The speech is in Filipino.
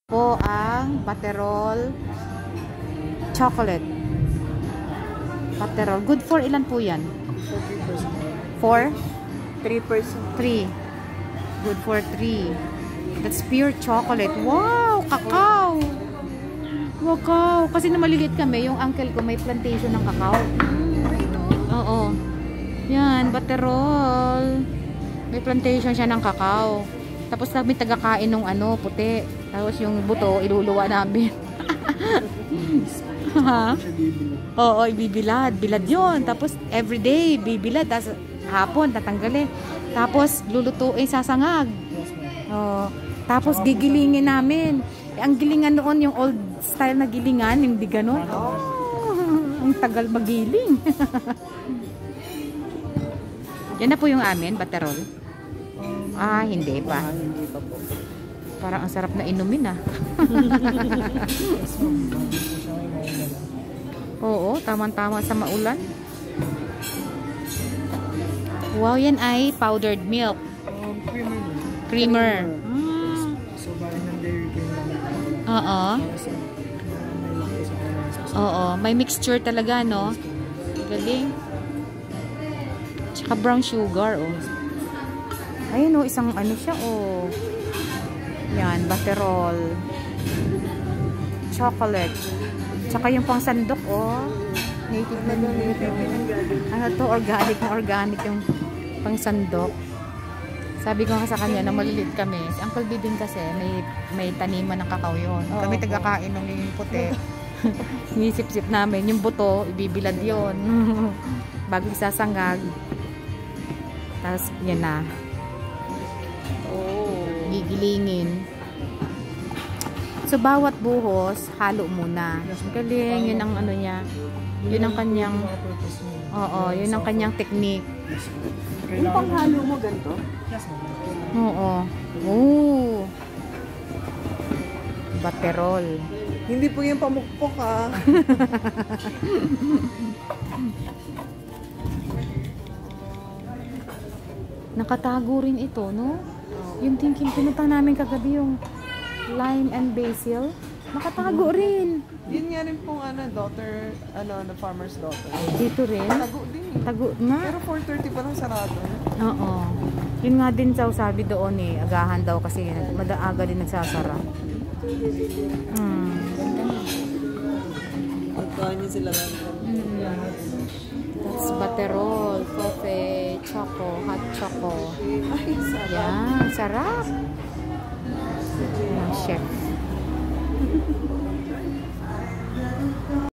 Po ang Butterol chocolate. Butterol. Good for ilan po yan? For 3%. 3. Good for 3. That's pure chocolate. Wow! Kakao! Wow! Kasi na maliliit kami, yung uncle ko may plantation ng kakao. Oo. Yan, Butterol. May plantation siya ng kakao. Tapos kami tagakain ng ano, puti. Tapos yung buto, iluluwa namin. Oo, ibibilad. Bilad yun. Tapos everyday, bibilad. Tapos hapon, tatanggalin. Tapos lulutuin, sasangag. Oo. Tapos gigilingin namin. Ang gilingan noon, yung old style na gilingan, hindi ganun. Ang tagal magiling. Yan na po yung amin, Butterol. Hindi pa. Hindi pa po. Parang ang sarap na inumin Oo, tamang-tama sa maulan. Wow, yan ay powdered milk. Creamer. So, bali ng dairy cream lang. Oo. Oo, may mixture talaga, no? Galing. Tsaka brown sugar, oh. Ayun, oh, isang ano siya, oh. Yan, Butterol. Chocolate. Tsaka yung pang sandok, oh. Native na native. Ano to, organic na organic yung pang sandok. Sabi ko nga sa kanya na maliliit kami. Si Uncle B din kasi may taniman ng kakao yun. Kami tagakain ng yung puti. Sinisip-sip namin. Yung buto, ibibilad yun. Bago isasangag. Tapos, yan na. Gigilingin. So, bawat buhos, halo muna. Galing, yun ang ano niya. Yun ang kanyang, yun ang kanyang technique. Yung panghalo mo ganito? Oo. Oh. Butterol. Hindi po yung pamukpok, Nakatago rin ito, no? Yung thinking, pinunta namin kagabi yung lime and basil. Nakatago rin. Yun nga rin pong daughter, the farmer's daughter. Dito rin. Tago din eh. Tago na. Pero 4:30 pa lang sarado. Oo. Yun nga din sabi doon eh. Agahan daw kasi madaaga din nagsasara. Magkano sila lang. That's Butterol, coffee, choco, hot choco. Ay, sarap. Yan, sarap. Chef.